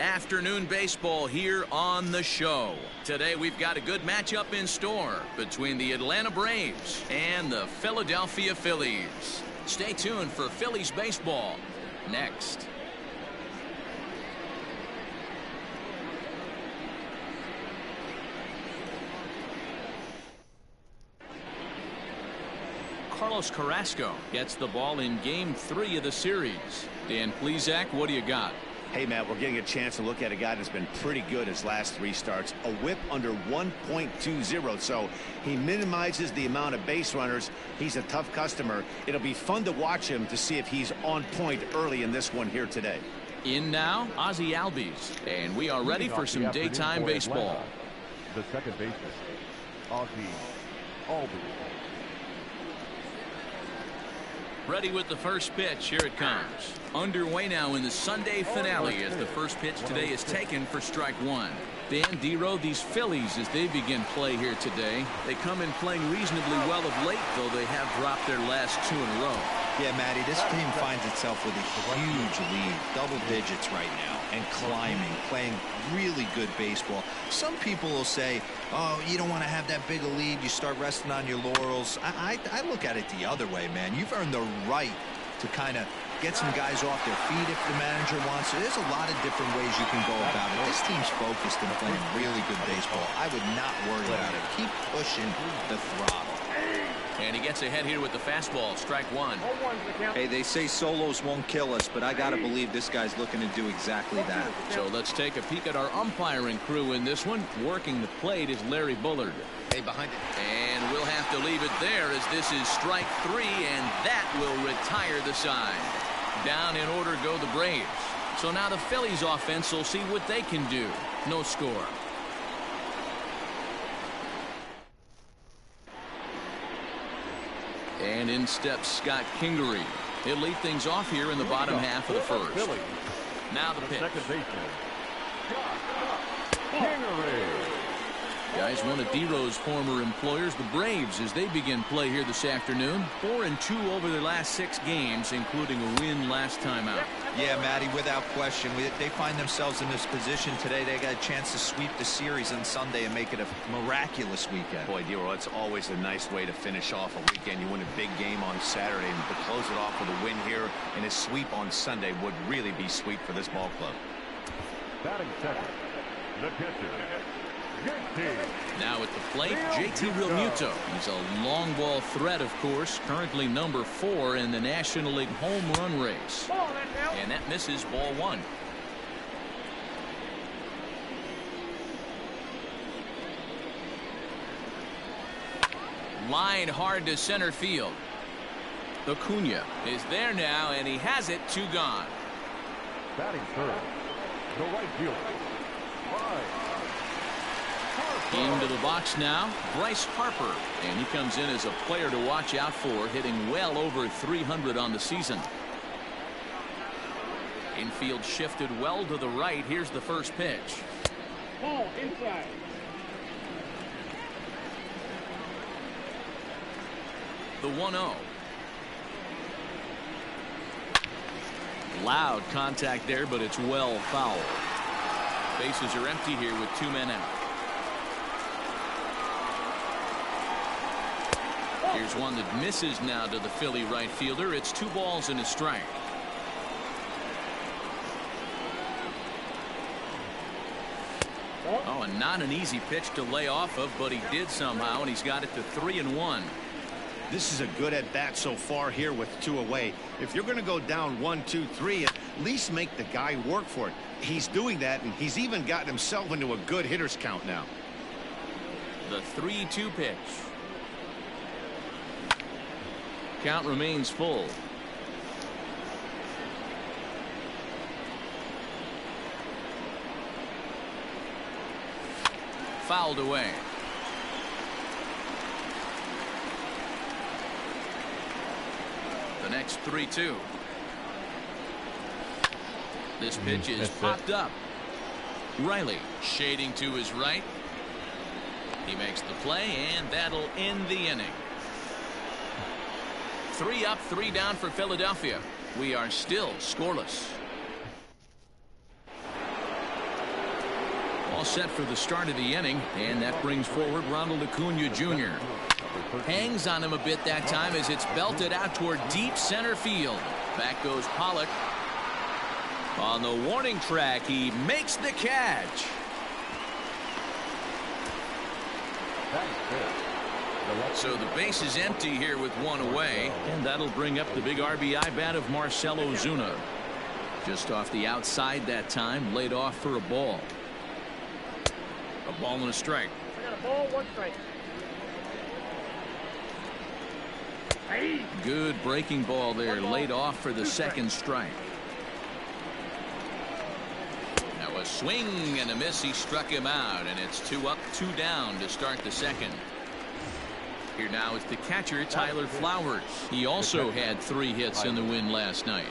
Afternoon baseball here on the show. Today we've got a good matchup in store between the Atlanta Braves and the Philadelphia Phillies. Stay tuned for Phillies baseball next. Carrasco gets the ball in Game 3 of the series. Dan Plesac, what do you got? Hey, Matt, we're getting a chance to look at a guy that's been pretty good his last 3 starts. A whip under 1.20, so he minimizes the amount of base runners. He's a tough customer. It'll be fun to watch him to see if he's on point early in this one here today. In now, Ozzie Albies, and we are ready for some daytime baseball. The second baseman, Ozzie Albies. Ready with the first pitch. Here it comes. Underway now in the Sunday finale as the first pitch today is taken for strike 1. Dan Dero, these Phillies, as they begin play here today, they come in playing reasonably well of late, though they have dropped their last 2 in a row. Yeah, Matty, this team finds itself with a huge lead, double digits right now, and climbing, playing really good baseball. Some people will say, oh, you don't want to have that big a lead, you start resting on your laurels. I look at it the other way, man. You've earned the right to kind of get some guys off their feet if the manager wants to. There's a lot of different ways you can go about it. This team's focused and playing really good baseball. I would not worry about it. Keep pushing the throttle. And he gets ahead here with the fastball. Strike 1. Hey, they say solos won't kill us, but I got to believe this guy's looking to do exactly that. So let's take a peek at our umpiring crew in this one. Working the plate is Larry Bullard. Hey, behind it. And we'll have to leave it there as this is strike 3, and that will retire the side. Down in order go the Braves. So now the Phillies offense will see what they can do. No score. And in steps Scott Kingery. He'll lead things off here in the bottom half of the first. Now the pitch. Second baseman, Kingery. Guys, one of Dero's former employers, the Braves, as they begin play here this afternoon. 4-2 over their last 6 games, including a win last time out. Yeah, Matty, without question. They find themselves in this position today. They got a chance to sweep the series on Sunday and make it a miraculous weekend. Boy, Dero, it's always a nice way to finish off a weekend. You win a big game on Saturday, and to close it off with a win here and a sweep on Sunday would really be sweet for this ball club. Batting second, the pitcher. Now at the plate, JT Realmuto. He's a long ball threat, of course, currently number 4 in the National League home run race. And that misses, ball 1. Line hard to center field. Acuna is there now, and he has it. 2 gone. Batting third, the right fielder, Into the box now, Bryce Harper, and he comes in as a player to watch out for, hitting well over 300 on the season. Infield shifted well to the right. Here's the first pitch. Ball inside. The 1-0. Loud contact there, but it's well fouled. Bases are empty here with 2 men out. Here's one that misses now to the Philly right fielder. It's 2 balls and a strike. Oh, and not an easy pitch to lay off of, but he did somehow, and he's got it to 3-1. This is a good at bat so far here with 2 away. If you're going to go down 1, 2, 3, at least make the guy work for it. He's doing that, and he's even gotten himself into a good hitter's count now. The 3-2 pitch. Count remains full. Fouled away. The next 3-2. This pitch is popped up. Riley shading to his right. He makes the play, and that'll end the inning. 3 up, 3 down for Philadelphia. We are still scoreless. all set for the start of the inning, and that brings forward Ronald Acuna Jr. Hangs on him a bit that time as it's belted out toward deep center field. Back goes Pollock. On the warning track, he makes the catch. So the base is empty here with one away, and that'll bring up the big RBI bat of Marcell Ozuna. Just off the outside that time, laid off for a ball. A ball and a strike. I got a ball, 1 strike. Good breaking ball there, laid off for the second strike. Now a swing and a miss. He struck him out, and it's 2 up, 2 down to start the second. Here now is the catcher, Tyler Flowers. He also had 3 hits in the win last night.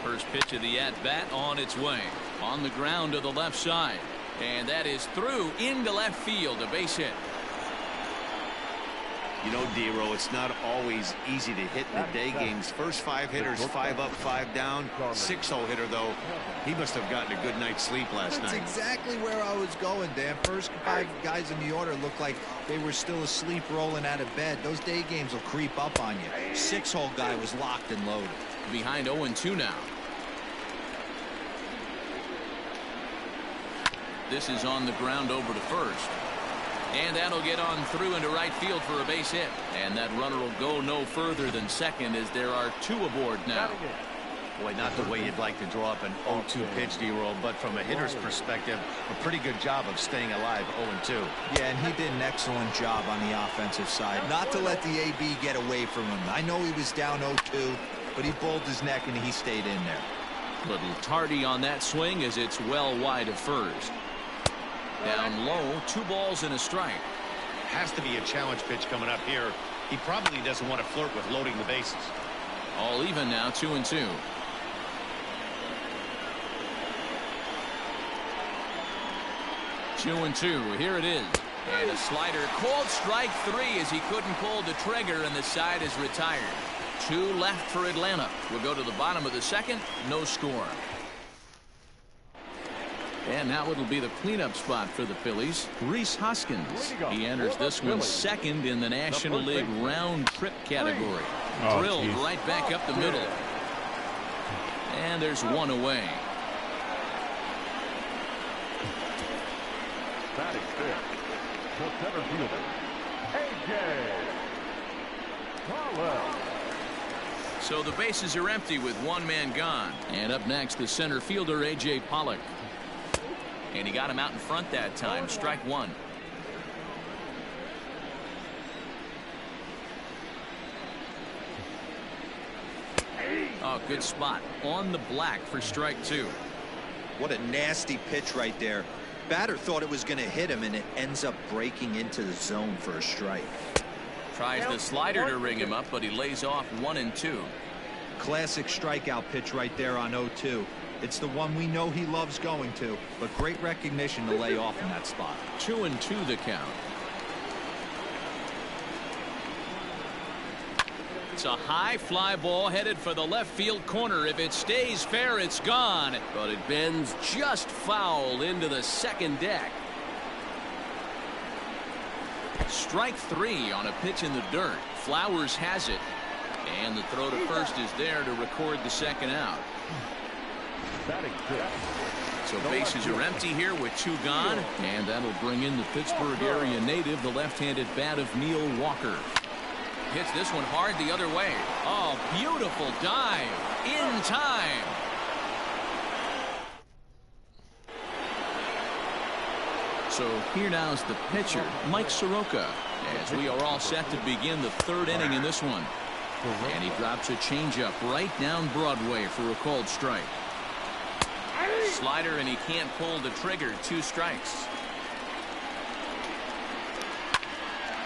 First pitch of the at-bat on its way. On the ground to the left side. And that is through into left field, a base hit. You know, D-Row, it's not always easy to hit in the day games. First 5 hitters, 5 up, 5 down. 6-0 hitter, though. He must have gotten a good night's sleep last night. That's exactly where I was going, Dan. First 5 guys in the order looked like they were still asleep rolling out of bed. Those day games will creep up on you. 6-hole guy was locked and loaded. Behind 0-2 now. This is on the ground over to first. And that'll get on through into right field for a base hit. And that runner will go no further than second as there are 2 aboard now. Boy, not the way you'd like to draw up an 0-2 pitch, D-Roll, but from a hitter's perspective, a pretty good job of staying alive 0-2. Yeah, and he did an excellent job on the offensive side. Not to let the AB get away from him. I know he was down 0-2, but he bowled his neck and he stayed in there. Little tardy on that swing as it's well wide of first. Down low, 2 balls and a strike. Has to be a challenge pitch coming up here. He probably doesn't want to flirt with loading the bases. All even now, 2-2. Two and 2. Here it is. And a slider called strike 3 as he couldn't pull the trigger, and the side is retired. 2 left for Atlanta. We'll go to the bottom of the second. No score. And now it'll be the cleanup spot for the Phillies. Rhys Hoskins. He enters this one second in the National League round trip category. Drilled right back up the middle. And there's 1 away. Batting fifth, the center fielder, A.J. Pollock. So the bases are empty with 1 man gone. And up next, the center fielder, A.J. Pollock. And he got him out in front that time. Strike 1. Oh, good spot on the black for strike 2. What a nasty pitch right there. Batter thought it was going to hit him, and it ends up breaking into the zone for a strike. Tries the slider to ring him up, but he lays off 1 and 2. Classic strikeout pitch right there on 0-2. It's the one we know he loves going to, but great recognition to lay off in that spot. 2 and 2 the count. It's a high fly ball headed for the left field corner. If it stays fair, it's gone, but it bends just foul into the second deck. Strike 3 on a pitch in the dirt. Flowers has it, and the throw to first is there to record the second out. So bases are empty here with 2 gone, and that'll bring in the Pittsburgh area native, the left-handed bat of Neil Walker. Hits this one hard the other way. Oh, beautiful dive in time. So here now is the pitcher, Mike Soroka, as we are all set to begin the 3rd inning in this one. And he drops a changeup right down Broadway for a called strike. Slider, and he can't pull the trigger. 2 strikes.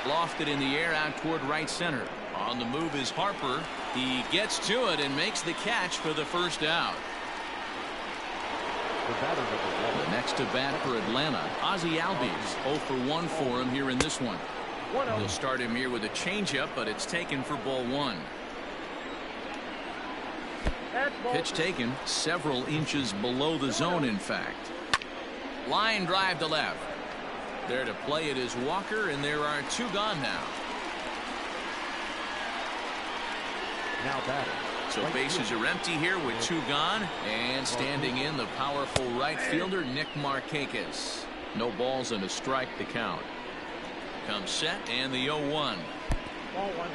Lofted in the air out toward right center. On the move is Harper. He gets to it and makes the catch for the first out. The next to bat for Atlanta, Ozzie Albies. 0 for 1 for him here in this one. He'll start him here with a changeup, but it's taken for ball 1. Pitch taken several inches below the zone, in fact. Line drive to left. There to play it is Walker, and there are 2 gone now. Now batting. So bases are empty here with 2 gone, and standing in the powerful right fielder Nick Markakis. No balls and a strike to count. Comes set and the 0-1. Ball 1.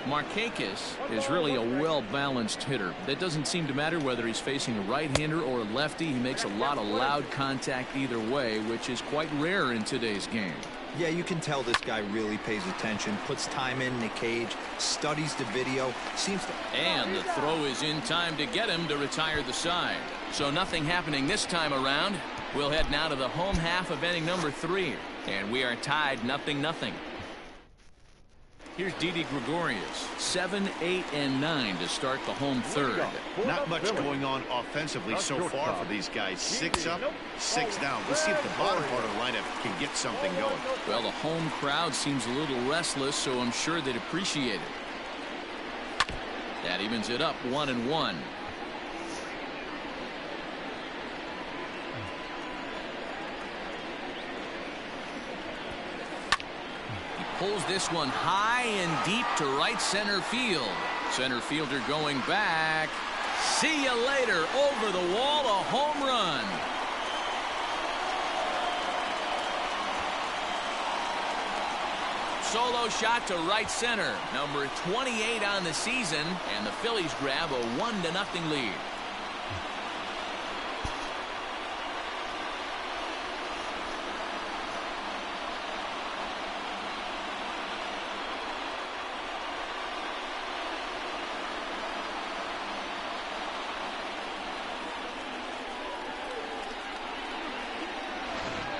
Markakis is really a well-balanced hitter. That doesn't seem to matter whether he's facing a right-hander or a lefty. He makes a lot of loud contact either way, which is quite rare in today's game. Yeah, you can tell this guy really pays attention, puts time in the cage, studies the video, seems to... And the throw is in time to get him to retire the side. So nothing happening this time around. We'll head now to the home half of inning number 3. And we are tied 0-0. Here's Didi Gregorius. 7, 8, and 9 to start the home third. Not much going on offensively so far for these guys. 6 up, 6 down. Let's see if the bottom part of the lineup can get something going. Well, the home crowd seems a little restless, so I'm sure they'd appreciate it. That evens it up 1-1. Pulls this one high and deep to right center field. Center fielder going back. See you later. Over the wall, a home run. Solo shot to right center. Number 28 on the season, and the Phillies grab a 1-0 lead.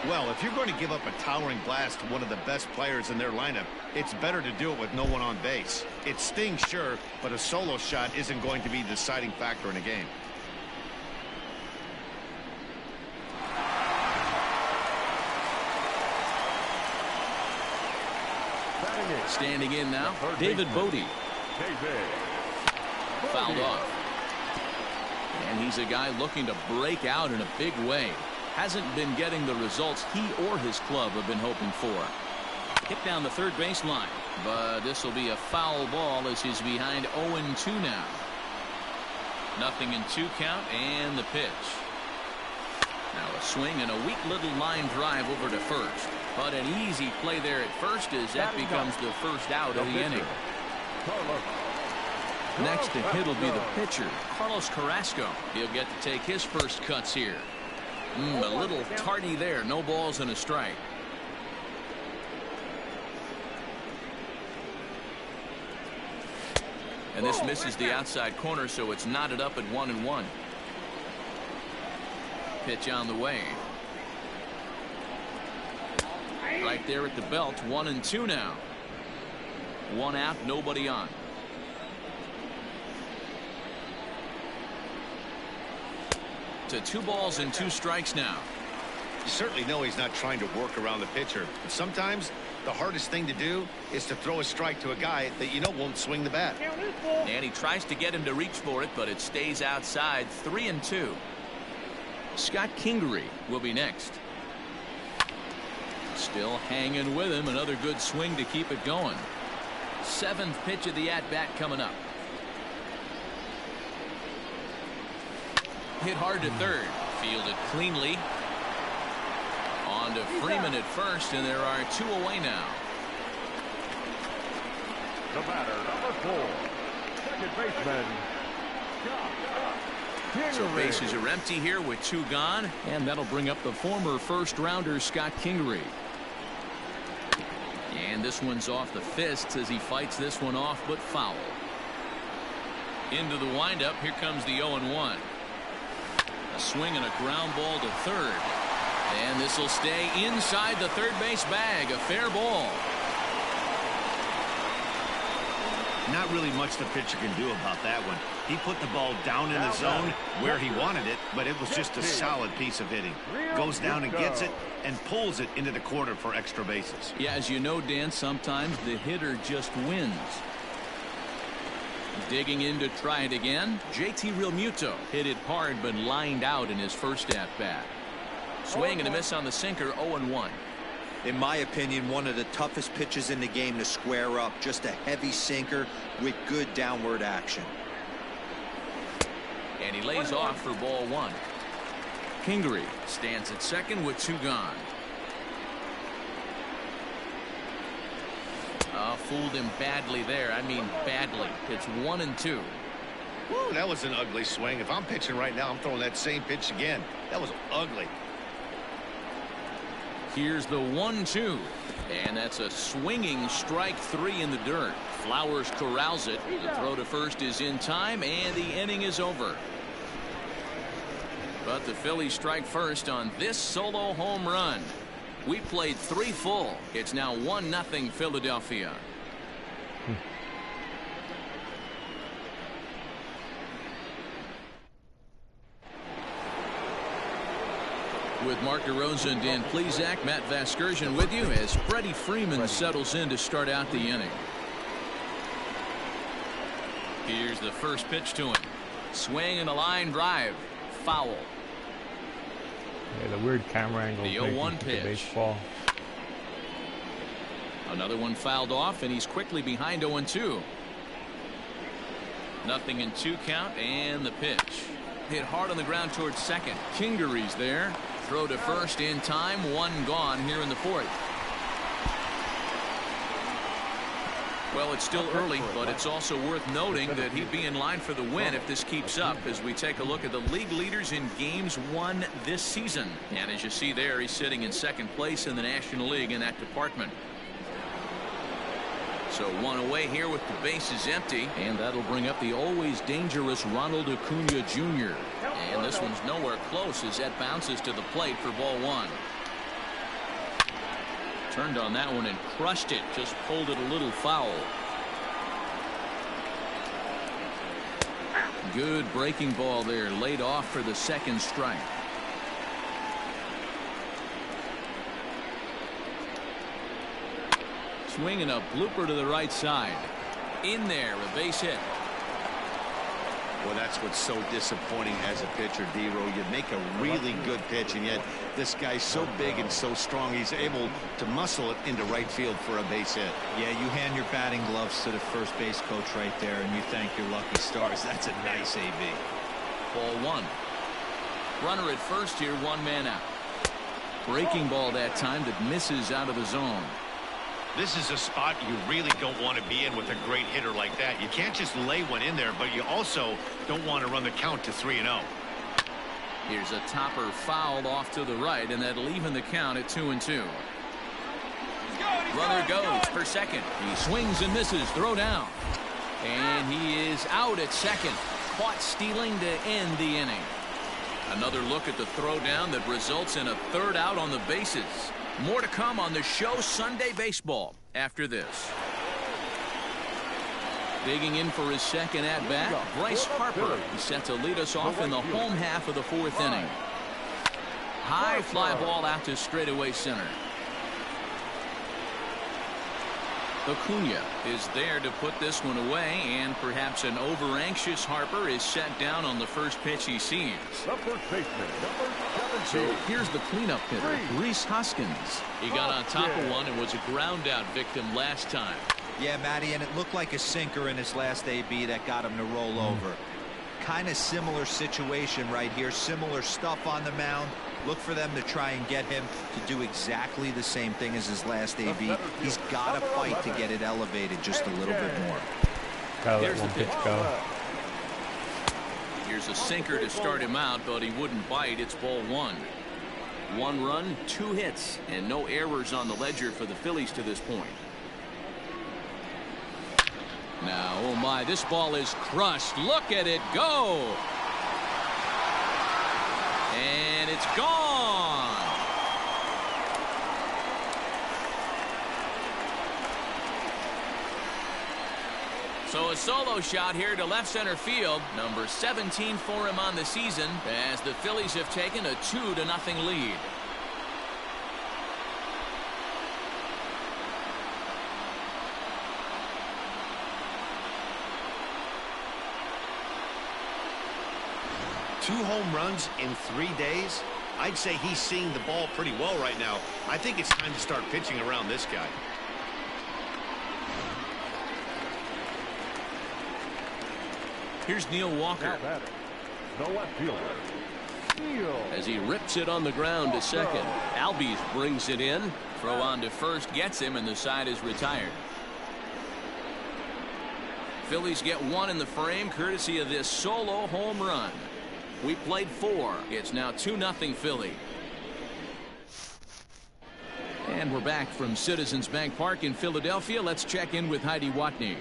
Well, if you're going to give up a towering blast to one of the best players in their lineup, it's better to do it with no one on base. It stings, sure, but a solo shot isn't going to be the deciding factor in a game. Standing in now, David Bodie. Fouled off. And he's a guy looking to break out in a big way. Hasn't been getting the results he or his club have been hoping for. Hit down the third baseline, but this will be a foul ball as he's behind 0-2 now. 0-2 count and the pitch. Now a swing and a weak little line drive over to first. But an easy play there at first as that becomes the first out of the inning. Next to hit will be the pitcher, Carlos Carrasco. He'll get to take his first cuts here. A little tardy there. No balls and a strike. And this misses the outside corner, so it's knotted up at 1-1. Pitch on the way. Right there at the belt. 1-2 now. 1 out, nobody on. To 2 balls and 2 strikes now. You certainly know he's not trying to work around the pitcher. But sometimes the hardest thing to do is to throw a strike to a guy that you know won't swing the bat. And he tries to get him to reach for it, but it stays outside. 3-2. Scott Kingery will be next. Still hanging with him. Another good swing to keep it going. 7th pitch of the at-bat coming up. Hit hard to third. Fielded cleanly. On to Freeman at first, and there are 2 away now. The batter, number 4, second baseman. So bases are empty here with 2 gone, and that'll bring up the former first-rounder Scott Kingery. And this one's off the fists as he fights this one off, but foul. Into the windup. Here comes the 0-1. A swing and a ground ball to third. And this will stay inside the third base bag. A fair ball. Not really much the pitcher can do about that one. He put the ball down in the zone where he wanted it, but it was just a solid piece of hitting. Goes down and gets it and pulls it into the corner for extra bases. Yeah, as you know, Dan, sometimes the hitter just wins. Digging in to try it again. JT Realmuto hit it hard but lined out in his first at bat. Swing and a miss on the sinker. 0-1. In my opinion, one of the toughest pitches in the game to square up. Just a heavy sinker with good downward action. And he lays off for ball 1. Kingery stands at second with 2 gone. Fooled him badly there. I mean badly. It's 1-2. Woo, that was an ugly swing. If I'm pitching right now, I'm throwing that same pitch again. That was ugly. Here's the 1-2. And that's a swinging strike 3 in the dirt. Flowers corrals it. The throw to first is in time, and the inning is over. But the Phillies strike first on this solo home run. We played 3 full. It's now 1-0 Philadelphia. With Mark DeRosa and Dan Plesac, Matt Vasgersian with you as Freddie Freeman settles in to start out the inning. Here's the first pitch to him. Swing and a line drive. Foul. Yeah, the weird camera angle. The 0-1 pitch. Baseball. Another one fouled off, and he's quickly behind 0-2. 0-2 count, and the pitch. Hit hard on the ground towards second. Kingery's there. Throw to first in time. 1 gone here in the 4th. Well, it's still early, but it's also worth noting that he'd be in line for the win if this keeps up as we take a look at the league leaders in games won this season. And as you see there, he's sitting in second place in the National League in that department. So 1 away here with the bases empty, and that'll bring up the always dangerous Ronald Acuna Jr. And this one's nowhere close as that bounces to the plate for ball 1. Turned on that one and crushed it. Just pulled it a little foul. Good breaking ball there. Laid off for the second strike. Swinging a blooper to the right side. In there, a base hit. Well, that's what's so disappointing as a pitcher, D-Row. You make a really good pitch, and yet this guy's so big and so strong, he's able to muscle it into right field for a base hit. Yeah, you hand your batting gloves to the first base coach right there, and you thank your lucky stars. That's a nice AB. Ball 1. Runner at first here, 1 man out. Breaking ball that time that misses out of the zone. This is a spot you really don't want to be in with a great hitter like that. You can't just lay one in there, but you also don't want to run the count to 3-0. Here's a topper fouled off to the right, and that'll even the count at 2-2. Runner goes for second. He swings and misses. Throw down. And he is out at second. Caught stealing to end the inning. Another look at the throw down that results in a 3rd out on the bases. More to come on the show Sunday Baseball after this. Digging in for his second at-bat, Bryce Harper is set to lead us off in the home half of the 4th inning. High fly ball out to straightaway center. Acuna is there to put this one away, and perhaps an over-anxious Harper is set down on the first pitch he sees. So here's the cleanup hitter, Rhys Hoskins. He got on top of one and was a ground-out victim last time. Yeah, Matty, and it looked like a sinker in his last AB that got him to roll over. Kind of similar situation right here. Similar stuff on the mound. Look for them to try and get him to do exactly the same thing as his last AB. He's got to fight to get it elevated just a little bit more. Gotta let one pitch go. Here's a sinker to start him out, but he wouldn't bite. It's ball 1. 1 run, 2 hits, and no errors on the ledger for the Phillies to this point. Now, oh my, this ball is crushed. Look at it go. And it's gone. So a solo shot here to left center field. Number 17 for him on the season as the Phillies have taken a 2-0 lead. Two home runs in 3 days. I'd say he's seeing the ball pretty well right now. I think it's time to start pitching around this guy. Here's Neil Walker. The left fielder. As he rips it on the ground to second. Albies brings it in. Throw on to first gets him, and the side is retired. Phillies get one in the frame courtesy of this solo home run. We played 4. It's now 2-0 Philly. And we're back from Citizens Bank Park in Philadelphia. Let's check in with Heidi Watney.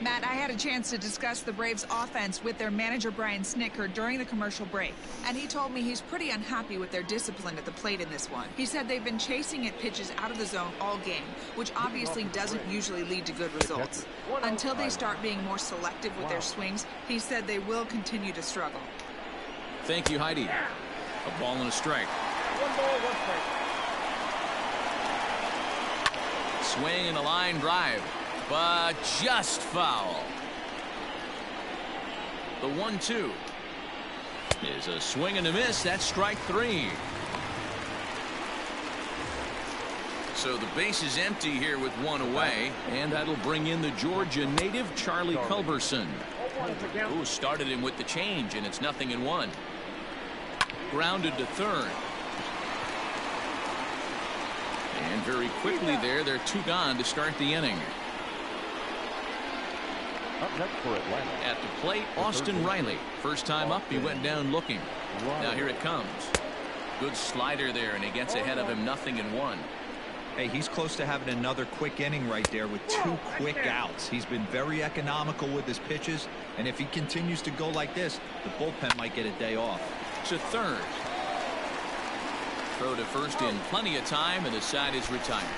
Matt, I had a chance to discuss the Braves offense with their manager Brian Snitker during the commercial break, and he told me he's pretty unhappy with their discipline at the plate in this one. He said they've been chasing at pitches out of the zone all game, which obviously doesn't usually lead to good results. Until they start being more selective with their swings, he said they will continue to struggle. Thank you, Heidi. A ball and a strike. 1 ball, 1 strike. Swing and a line drive, but just foul. The 1-2 is a swing and a miss. That's strike 3. So the base is empty here with 1 away, and that'll bring in the Georgia native Charlie Culberson, who started him with the change, and it's 0-1. Grounded to third. And very quickly they're 2 gone to start the inning. Up next for Atlanta. At the plate, Austin Riley. First time up, he went down looking. Now here it comes. Good slider there, and he gets ahead of him 0-1. Hey, he's close to having another quick inning right there with 2 quick outs. He's been very economical with his pitches, and if he continues to go like this, the bullpen might get a day off. To third. Throw to first in plenty of time, and the side is retired.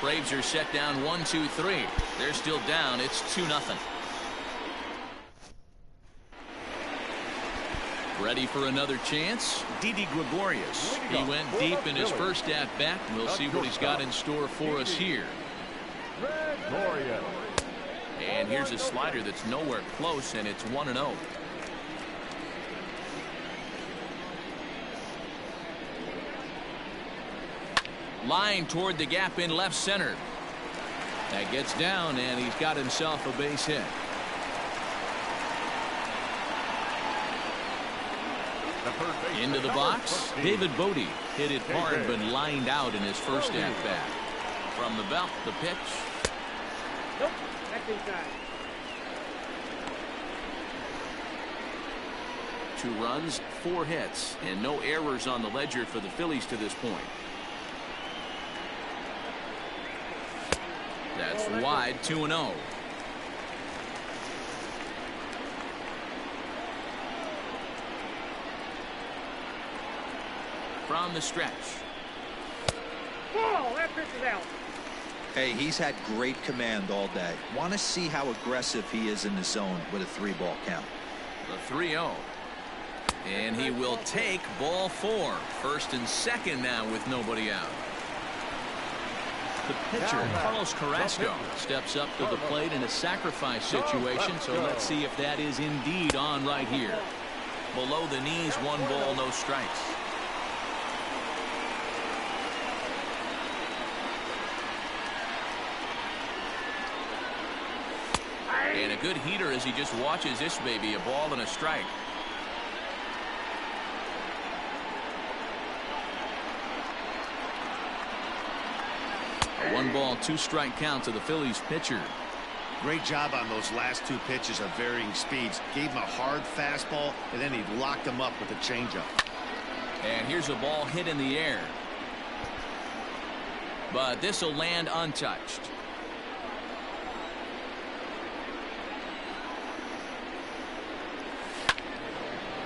Braves are set down 1-2-3. They're still down. It's 2-0. Ready for another chance? Didi Gregorius. He went deep in his first at bat. We'll see what he's got in store for us here. And here's a slider that's nowhere close, and it's 1-0. Line toward the gap in left center. That gets down, and he's got himself a base hit. Into the box, David Bodie hit it hard but lined out in his first at bat. From the belt, the pitch. Nope, that's inside. 2 runs, 4 hits, and no errors on the ledger for the Phillies to this point. That's wide, 2-0. From the stretch. Ball, that pitch is out. Hey, he's had great command all day. Want to see how aggressive he is in the zone with a 3-ball count. The 3-0. And he will take ball 4. First and second now with nobody out. The pitcher, Carlos Carrasco, steps up to the plate in a sacrifice situation, so let's see if that is indeed on right here. Below the knees, 1 ball, no strikes. And a good heater as he just watches this baby, a ball and a strike. A 1 ball, 2 strike count to the Phillies pitcher. Great job on those last 2 pitches of varying speeds. Gave him a hard fastball, and then he locked him up with a changeup. And here's a ball hit in the air. But this will land untouched.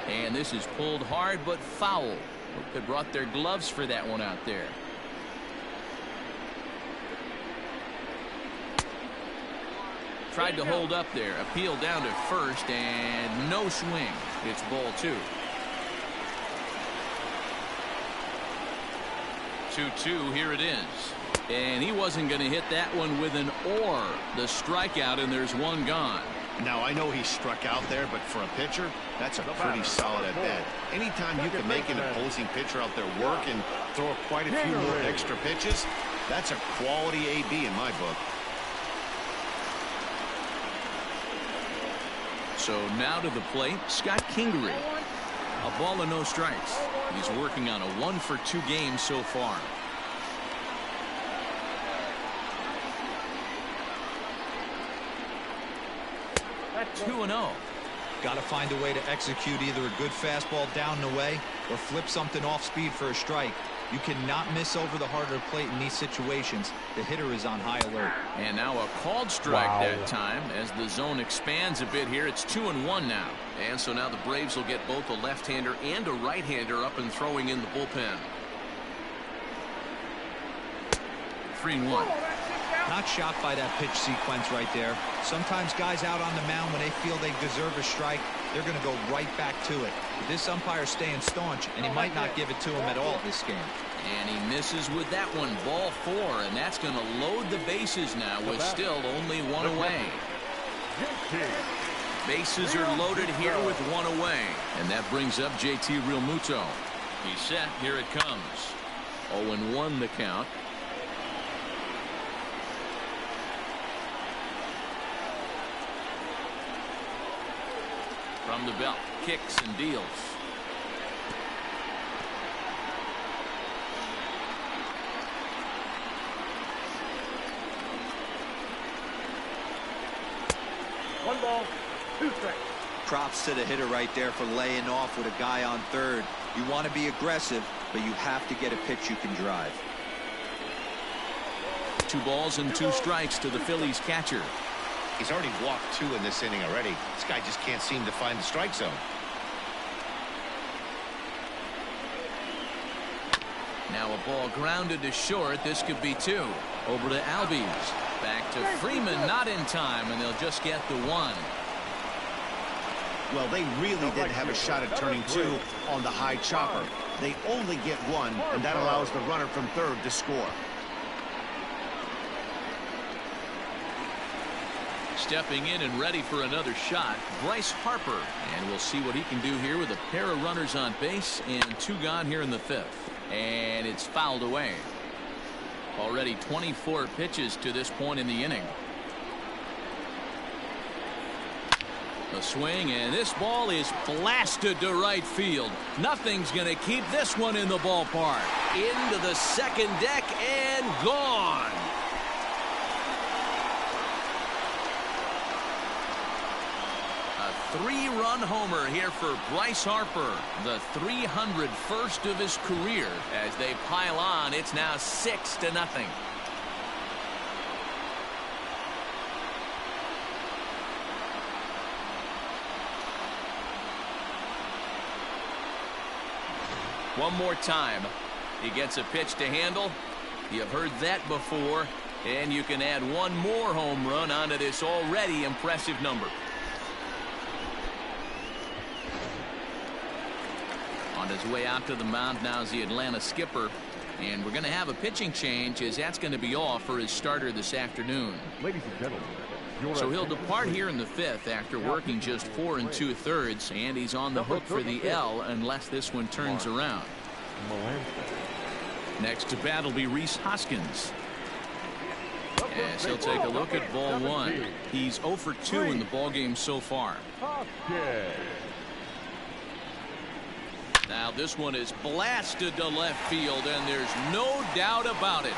And this is pulled hard but foul. Hope they brought their gloves for that one out there. Tried to hold up there. Appeal down to first, and no swing. It's ball 2. 2-2, here it is. And he wasn't going to hit that one with an or. The strikeout, and there's 1 gone. Now, I know he struck out there, but for a pitcher, that's a pretty solid at bat. Anytime you can make an opposing pitcher out there work and throw quite a few more extra pitches, that's a quality AB in my book. So now to the plate, Scott Kingery. A ball and no strikes. He's working on a 1-for-2 game so far. 2-0. Got to find a way to execute either a good fastball down and away or flip something off speed for a strike. You cannot miss over the heart of the plate in these situations. The hitter is on high alert. And now a called strike that time as the zone expands a bit here. It's 2-1 now. And so now the Braves will get both a left-hander and a right-hander up and throwing in the bullpen. 3-1. Not shocked by that pitch sequence right there. Sometimes guys out on the mound, when they feel they deserve a strike, they're going to go right back to it. But this umpire's staying staunch, and he might not give it to him at all this game. And he misses with that one. Ball 4, and that's going to load the bases now with still only 1 away. Bases are loaded here with 1 away. And that brings up JT Realmuto. He's set. Here it comes. 0-1 the count. From the belt, kicks and deals. One ball, 2 strikes. Props to the hitter right there for laying off with a guy on third. You want to be aggressive, but you have to get a pitch you can drive. 2 balls and 2 strikes to the Phillies catcher. He's already walked 2 in this inning already. This guy just can't seem to find the strike zone. Now a ball grounded to short. This could be 2. Over to Albies. Back to Freeman, not in time, and they'll just get the 1. Well, they really didn't have a shot at turning 2 on the high chopper. They only get 1, and that allows the runner from third to score. Stepping in and ready for another shot, Bryce Harper. And we'll see what he can do here with a pair of runners on base and 2 gone here in the 5th. And it's fouled away. Already 24 pitches to this point in the inning. A swing, and this ball is blasted to right field. Nothing's going to keep this one in the ballpark. Into the second deck and gone. A 3-run homer here for Bryce Harper, the 301st of his career. As they pile on, it's now 6-0. One more time. He gets a pitch to handle. You've heard that before, and you can add 1 more home run onto this already impressive number. On his way out to the mound now is the Atlanta skipper, and we're going to have a pitching change as that's going to be off for his starter this afternoon. Ladies and gentlemen, so he'll depart here in the 5th after working just 4 2/3, and he's on the hook for the L unless this one turns around. Next to bat will be Rhys Hoskins. As he'll take a look at ball 1. He's 0 for 2 in the ballgame so far. Now this one is blasted to left field, and there's no doubt about it.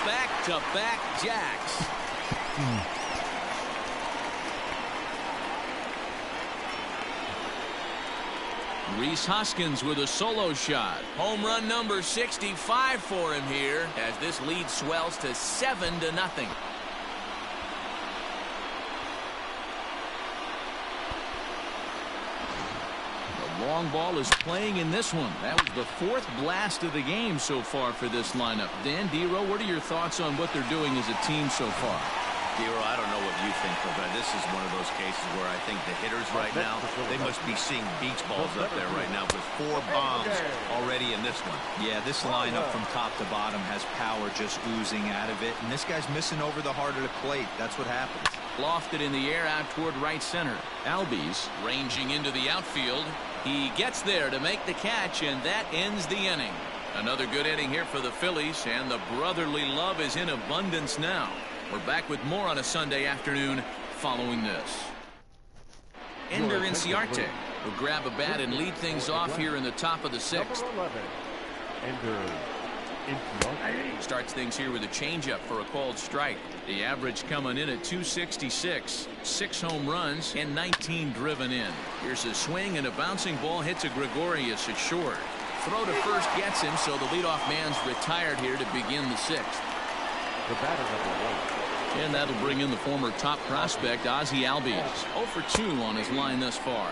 Back-to-back jacks. Rhys Hoskins with a solo shot. Home run number 65 for him here as this lead swells to 7-0. Long ball is playing in this one. That was the 4th blast of the game so far for this lineup. Dan Dero, what are your thoughts on what they're doing as a team so far? Dero, I don't know what you think, but this is one of those cases where I think the hitters right now, they must be seeing beach balls up there right now with 4 bombs already in this one. Yeah, this lineup from top to bottom has power just oozing out of it, and this guy's missing over the heart of the plate. That's what happens. Lofted in the air out toward right center. Albies ranging into the outfield. He gets there to make the catch, and that ends the inning. Another good inning here for the Phillies, and the brotherly love is in abundance now. We're back with more on a Sunday afternoon following this. Ender Inciarte will grab a bat and lead things off here in the top of the sixth. Starts things here with a changeup for a called strike. The average coming in at 266. 6 home runs and 19 driven in. Here's a swing, and a bouncing ball hits a Gregorius at short. Throw to first gets him, so the leadoff man's retired here to begin the sixth. The batter, number 1. And that'll bring in the former top prospect Ozzie Albies. 0 for 2 on his line thus far.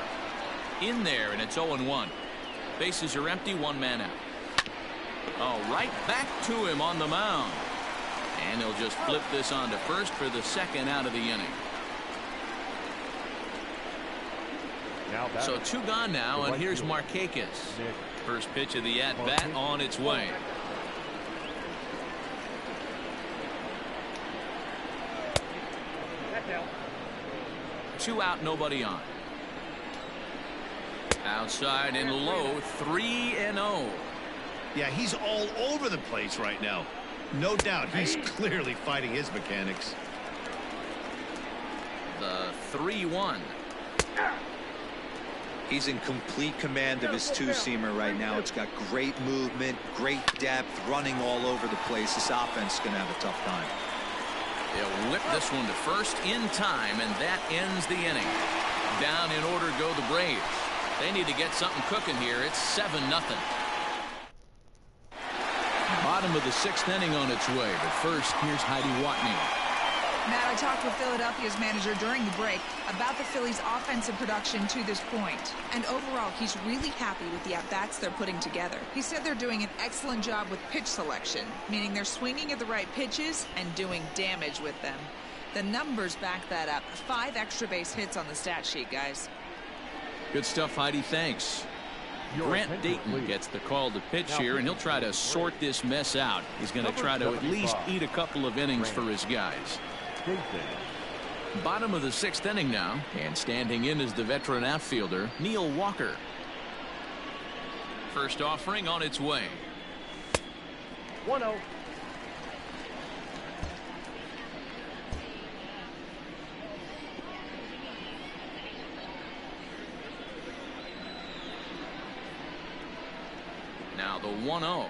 In there, and it's 0-1. Bases are empty, 1 man out. Oh, right back to him on the mound. And he'll just flip this on to first for the second out of the inning. So 2 gone now, and here's Markakis. First pitch of the at-bat on its way. Two out, nobody on. Outside and low, 3-0. Yeah, he's all over the place right now. No doubt he's clearly fighting his mechanics. The 3-1. He's in complete command of his two-seamer right now. It's got great movement, great depth, running all over the place. This offense is going to have a tough time. They'll whip this one to first in time, and that ends the inning. Down in order go the Braves. They need to get something cooking here. It's 7-0. Bottom of the 6th inning on its way, but first, here's Heidi Watney. Matt, I talked with Philadelphia's manager during the break about the Phillies' offensive production to this point. And overall, he's really happy with the at-bats they're putting together. He said they're doing an excellent job with pitch selection, meaning they're swinging at the right pitches and doing damage with them. The numbers back that up. 5 extra base hits on the stat sheet, guys. Good stuff, Heidi. Thanks. Grant Dayton gets the call to pitch here, and he'll try to sort this mess out. He's going to try to at least eat a couple of innings for his guys. Bottom of the 6th inning now, and standing in is the veteran outfielder Neil Walker. First offering on its way. 1-0. Now the 1-0.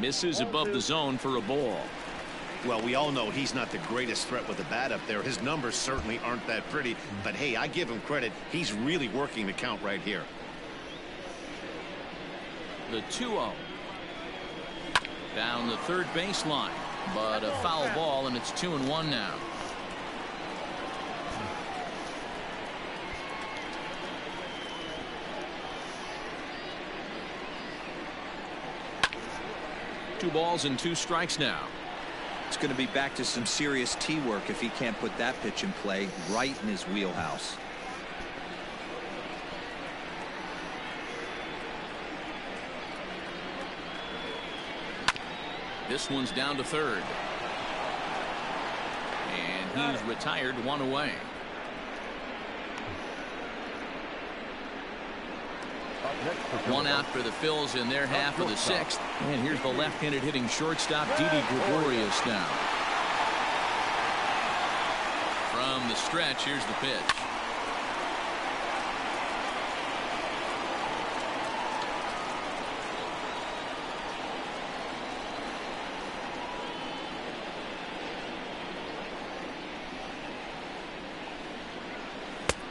Misses above the zone for a ball. Well, we all know he's not the greatest threat with the bat up there. His numbers certainly aren't that pretty. But, hey, I give him credit. He's really working the count right here. The 2-0. Down the third baseline. But a foul ball, and it's 2-1 now. Two balls and 2 strikes now. It's going to be back to some serious tee work if he can't put that pitch in play right in his wheelhouse. This one's down to third. And he's retired, 1 away. One out for the Phils in their half of the 6th. And here's the left-handed hitting shortstop Didi Gregorius now. From the stretch, here's the pitch.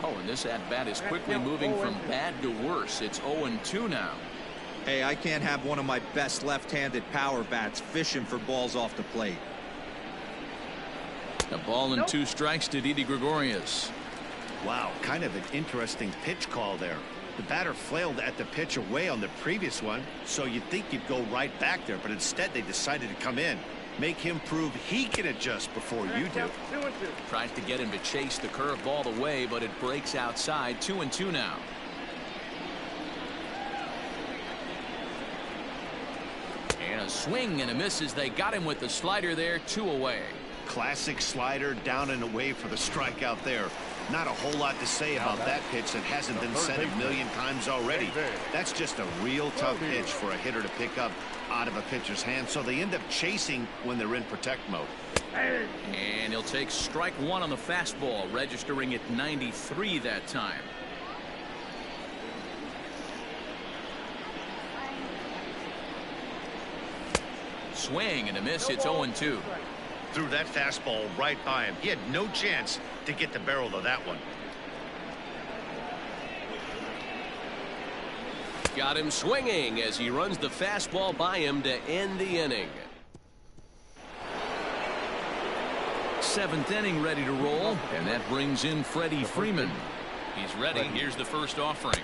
Oh, and this at-bat is quickly moving from bad to worse. It's 0-2 now. Hey, I can't have one of my best left-handed power bats fishing for balls off the plate. A ball and 2 strikes to Didi Gregorius. Wow, kind of an interesting pitch call there. The batter flailed at the pitch away on the previous one, so you'd think you'd go right back there, but instead they decided to come in. Make him prove he can adjust before you do. Tries to get him to chase the curveball away, but it breaks outside. 2-2 now. And a swing and a miss as they got him with the slider there. 2 away. Classic slider down and away for the strikeout there. Not a whole lot to say about that pitch that hasn't been said a million times already. That's just a real tough pitch for a hitter to pick up out of a pitcher's hand, so they end up chasing when they're in protect mode. And he'll take strike one on the fastball, registering at 93 that time. Swing and a miss. It's 0-2. Threw that fastball right by him. He had no chance to get the barrel of that one. Got him swinging as he runs the fastball by him to end the inning. 7th inning ready to roll, and that brings in Freddie Freeman. He's ready. Here's the first offering.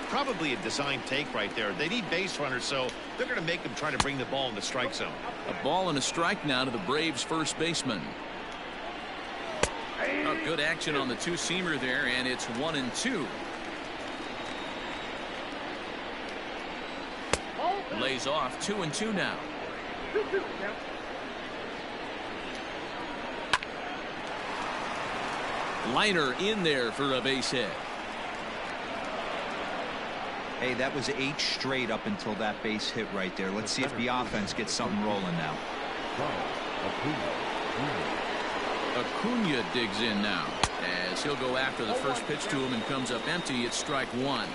Probably a design take right there. They need base runners, so they're going to make them try to bring the ball in the strike zone. A ball and a strike now to the Braves first baseman. Oh, good action on the two-seamer there, and it's 1-2. Lays off 2-2 now. Liner in there for a base hit. Hey, that was 8 straight up until that base hit right there. Let's see if the offense gets something rolling now. Acuna digs in now as he'll go after the first pitch to him and comes up empty. It's strike one.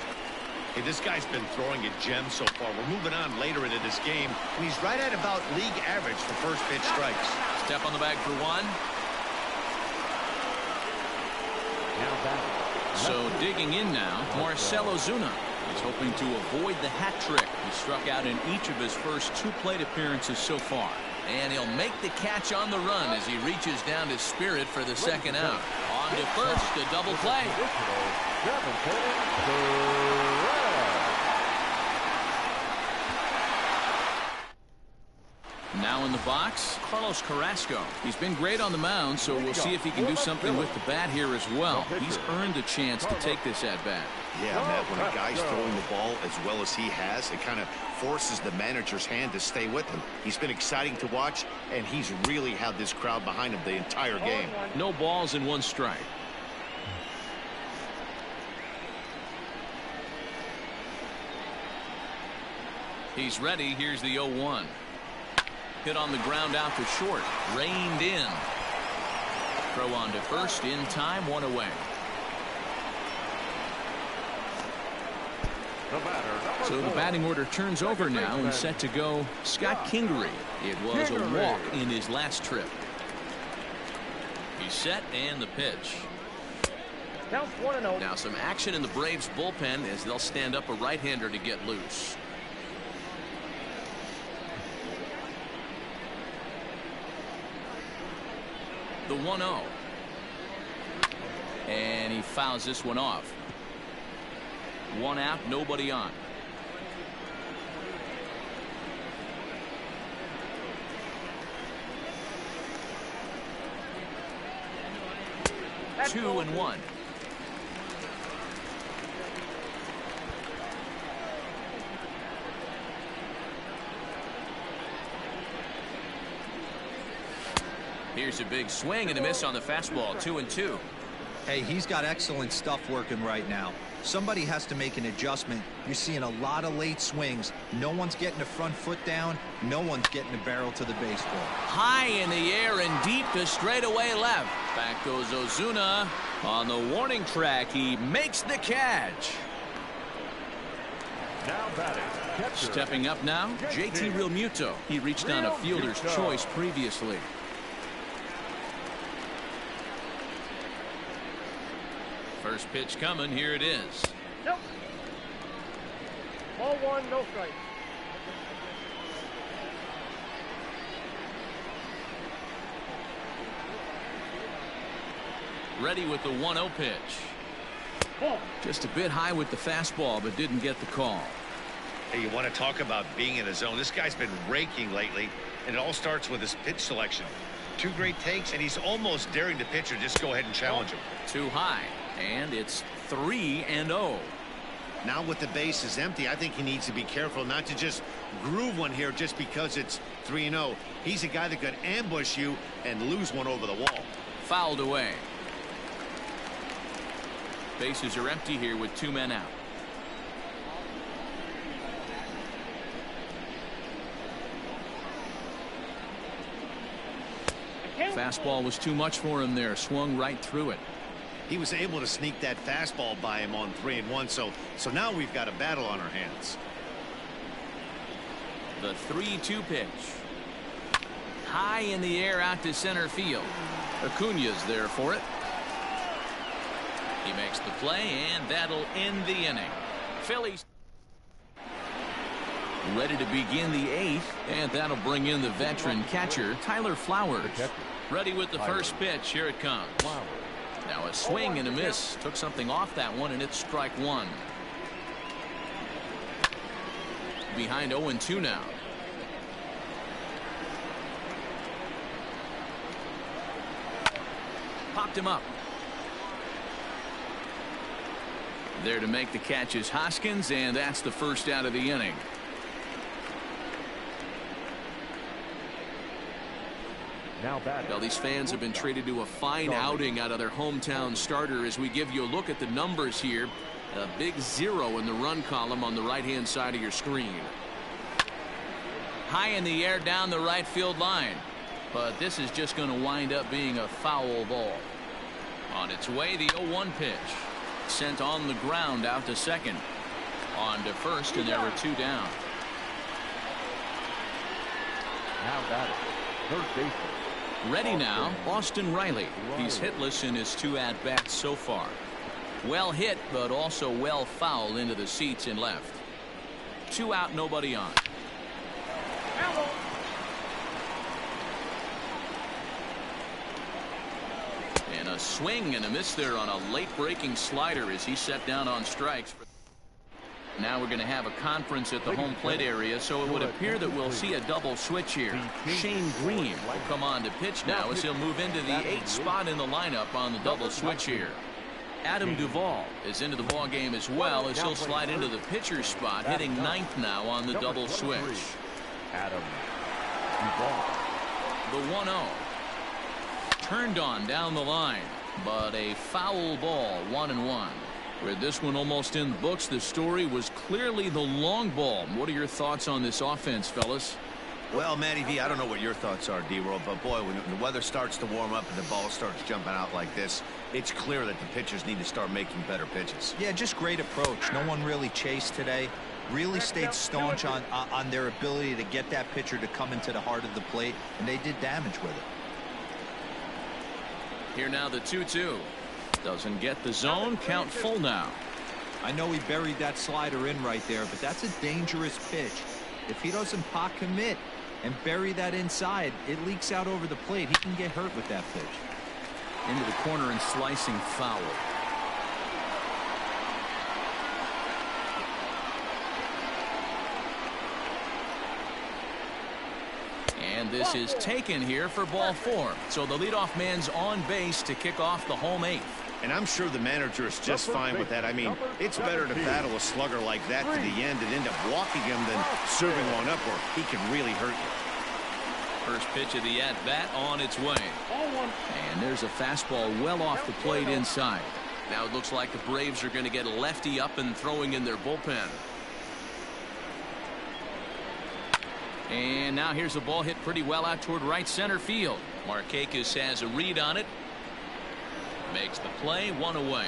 Hey, this guy's been throwing a gem so far. We're moving on later into this game, and he's right at about league average for first pitch strikes. Step on the bag for one. So digging in now, Marcell Ozuna. He's hoping to avoid the hat trick. He struck out in each of his first 2 plate appearances so far. And he'll make the catch on the run as he reaches down to Spirit for the second out. On to first, a double play. Now in the box, Carlos Carrasco. He's been great on the mound, so we'll see if he can do something with the bat here as well. He's earned a chance to take this at bat. Yeah, Matt, when a guy's throwing the ball as well as he has, it kind of forces the manager's hand to stay with him. He's been exciting to watch, and he's really had this crowd behind him the entire game. No balls and 1 strike. He's ready. Here's the 0-1. Hit on the ground out to short. Reined in. Throw on to first in time. 1 away. So the batting order turns over now and set to go Scott Kingery. It was a walk in his last trip. He's set and the pitch. Now some action in the Braves bullpen as they'll stand up a right-hander to get loose. The 1-0. And he fouls this one off. 1 out, nobody on. That's 2-1. Here's a big swing and a miss on the fastball. 2-2. Hey, he's got excellent stuff working right now. Somebody has to make an adjustment. You're seeing a lot of late swings. No one's getting the front foot down. No one's getting the barrel to the baseball. High in the air and deep to straightaway left. Back goes Ozuna on the warning track. He makes the catch. Now batting. Stepping up now, JT Realmuto. He reached on a fielder's choice previously. First pitch coming. Here it is. Nope. Ball 1, no strike. Ready with the 1-0 pitch. Just a bit high with the fastball, but didn't get the call. Hey, you want to talk about being in a zone? This guy's been raking lately, and it all starts with his pitch selection. 2 great takes, and he's almost daring the pitcher just go ahead and challenge him. Too high, and it's 3-0. Now with the bases empty, I think he needs to be careful not to just groove one here just because it's 3-0. He's a guy that could ambush you and lose one over the wall. Fouled away. Bases are empty here with 2 men out. Fastball was too much for him there. Swung right through it. He was able to sneak that fastball by him on 3-1. So now we've got a battle on our hands. The 3-2 pitch. High in the air out to center field. Acuña's there for it. He makes the play, and that'll end the inning. Phillies ready to begin the 8th, and that'll bring in the veteran catcher, Tyler Flowers. Ready with the first pitch. Here it comes. Now a swing and a miss. Took something off that one, and it's strike 1. Behind 0-2 now. Popped him up. There to make the catch is Hoskins, and that's the first out of the inning. Well, these fans have been treated to a fine outing out of their hometown starter as we give you a look at the numbers here. A big 0 in the run column on the right-hand side of your screen. High in the air down the right field line. But this is just going to wind up being a foul ball. On its way, the 0-1 pitch. Sent on the ground out to second. On to first, and there were 2 down. Now batting, third baseman. Ready now, Austin Riley. He's hitless in his 2 at-bats so far. Well hit, but also well fouled into the seats in left. 2 out, nobody on. And a swing and a miss there on a late breaking slider as he set down on strikes. Now we're going to have a conference at the home plate area, so it would appear that we'll see a double switch here. Shane Green will come on to pitch now as he'll move into the 8th spot in the lineup on the double switch here. Adam Duvall is into the ball game as well as he'll slide into the pitcher's spot, hitting 9th now on the double switch. Adam Duvall. The 1-0. Turned on down the line, but a foul ball, 1-1. With this one almost in the books, the story was clearly the long ball. What are your thoughts on this offense, fellas? Well, Matty V, I don't know what your thoughts are, D-Roll, but boy, when the weather starts to warm up and the ball starts jumping out like this, it's clear that the pitchers need to start making better pitches. Yeah, just great approach. No one really chased today. Really stayed staunch on their ability to get that pitcher to come into the heart of the plate, and they did damage with it. Here now the 2-2. Doesn't get the zone. Count full now. I know he buried that slider in right there, but that's a dangerous pitch. If he doesn't pot commit and bury that inside, it leaks out over the plate. He can get hurt with that pitch. Into the corner and slicing foul. And this is taken here for ball 4. So the leadoff man's on base to kick off the home 8th. And I'm sure the manager is just fine with that. I mean, it's better to battle a slugger like that to the end and end up walking him than serving one up where he can really hurt you. First pitch of the at-bat on its way. And there's a fastball well off the plate inside. Now it looks like the Braves are going to get a lefty up and throwing in their bullpen. And now here's a ball hit pretty well out toward right center field. Markakis has a read on it. Makes the play, 1 away.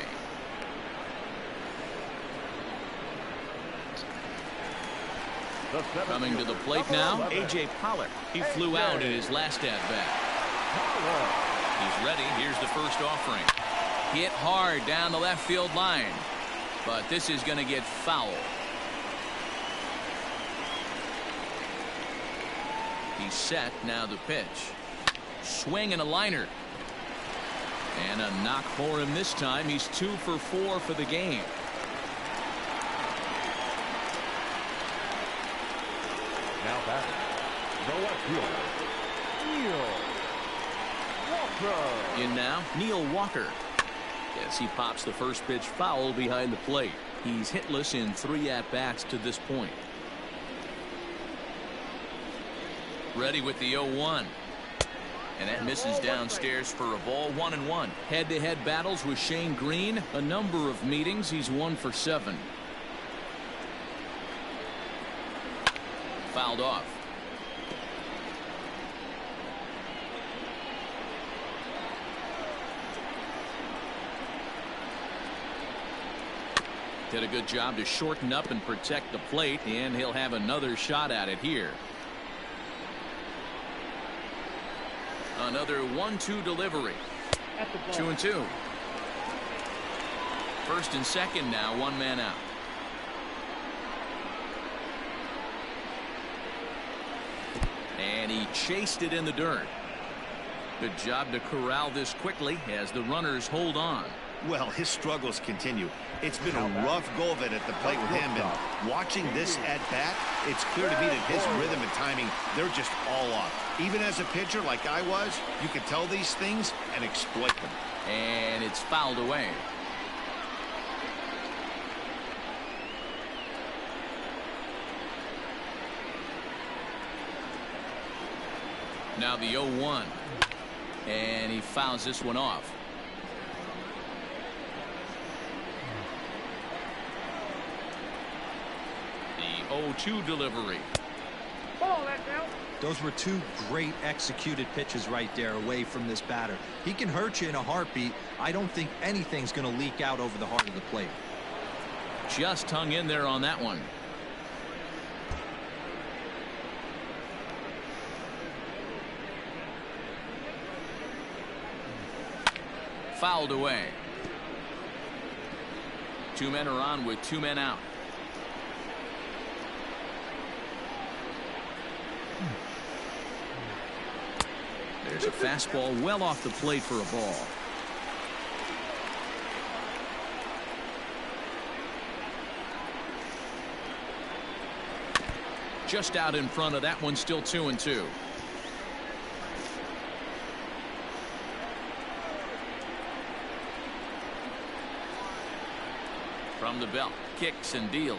Coming to the plate now, A.J. Pollock. He flew out in his last at-bat. He's ready. Here's the first offering. Hit hard down the left field line. But this is going to get foul. He's set. Now the pitch. Swing and a liner. And a knock for him this time. He's 2 for 4 for the game. Now batting, the left fielder, Neil Walker. In now, Neil Walker. as he pops the first pitch foul behind the plate. He's hitless in 3 at-bats to this point. Ready with the 0-1. And that misses downstairs for a ball. 1-1. Head-to-head battles with Shane Green. A number of meetings. He's 1 for 7. Fouled off. Did a good job to shorten up and protect the plate, and he'll have another shot at it here. Another 1-2 delivery. 2-2. First and second now, 1 man out. And he chased it in the dirt. Good job to corral this quickly as the runners hold on. Well, his struggles continue. It's been a rough go of it at the plate with him, and watching this at bat, it's clear to me that his rhythm and timing, they're just all off. Even as a pitcher like I was, you can tell these things and exploit them. And it's fouled away. Now the 0-1, and he fouls this one off. The 0-2 delivery. Those were 2 great executed pitches right there away from this batter. He can hurt you in a heartbeat. I don't think anything's going to leak out over the heart of the plate. Just hung in there on that one. Fouled away. 2 men are on with 2 men out. There's a fastball well off the plate for a ball. Just out in front of that one, still 2-2. From the belt, kicks and deals.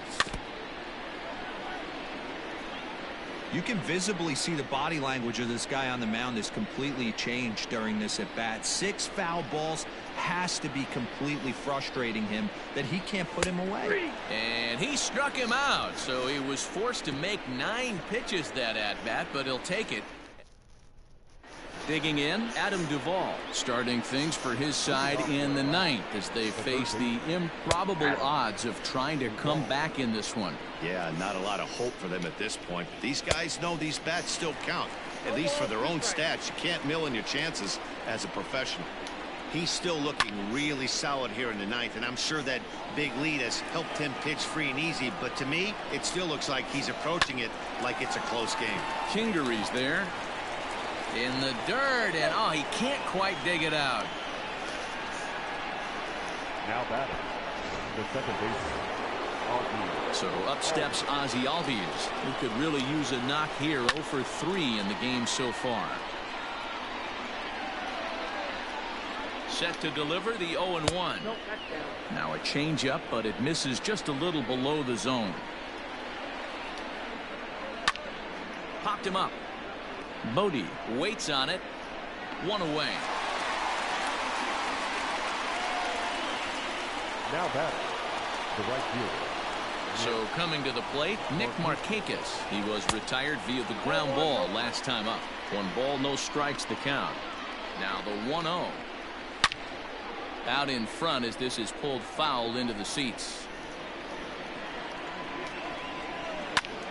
You can visibly see the body language of this guy on the mound is completely changed during this at bat. 6 foul balls has to be completely frustrating him that he can't put him away. And he struck him out, so he was forced to make 9 pitches that at bat, but he'll take it. Digging in, Adam Duvall starting things for his side in the 9th as they face the improbable odds of trying to come back in this one. Yeah, not a lot of hope for them at this point. These guys know these bats still count, at least for their own stats. You can't mill in your chances as a professional. He's still looking really solid here in the 9th, and I'm sure that big lead has helped him pitch free and easy, but to me, it still looks like he's approaching it like it's a close game. Kingery's there. In the dirt, and oh, he can't quite dig it out. Now batting, the second baseman. So up steps Ozzie Albies, who could really use a knock here. 0 for 3 in the game so far. Set to deliver the 0-1. Now a changeup, but it misses just a little below the zone. Popped him up. Bodie waits on it. 1 away. Now batting, the right fielder. So coming to the plate, Nick Markakis. He was retired via the ground ball last time up. 1 ball, no strikes the count. Now the 1-0. Out in front as this is pulled foul into the seats.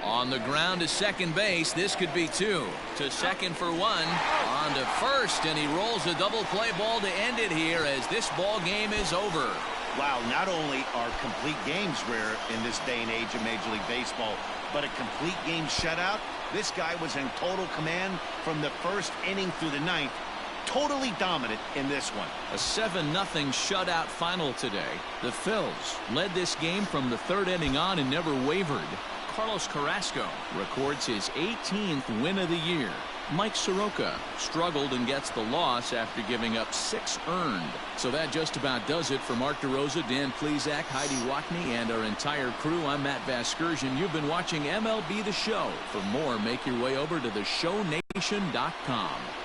On the ground to second base. This could be 2. To second for 1. On to first, and he rolls a double play ball to end it here as this ball game is over. Wow, not only are complete games rare in this day and age of Major League Baseball, but a complete game shutout. This guy was in total command from the first inning through the 9th. Totally dominant in this one. A 7-0 shutout final today. The Phils led this game from the 3rd inning on and never wavered. Carlos Carrasco records his 18th win of the year. Mike Soroka struggled and gets the loss after giving up 6 earned. So that just about does it for Mark DeRosa, Dan Plesac, Heidi Wackney, and our entire crew. I'm Matt Vasgersian. You've been watching MLB The Show. For more, make your way over to theshownation.com.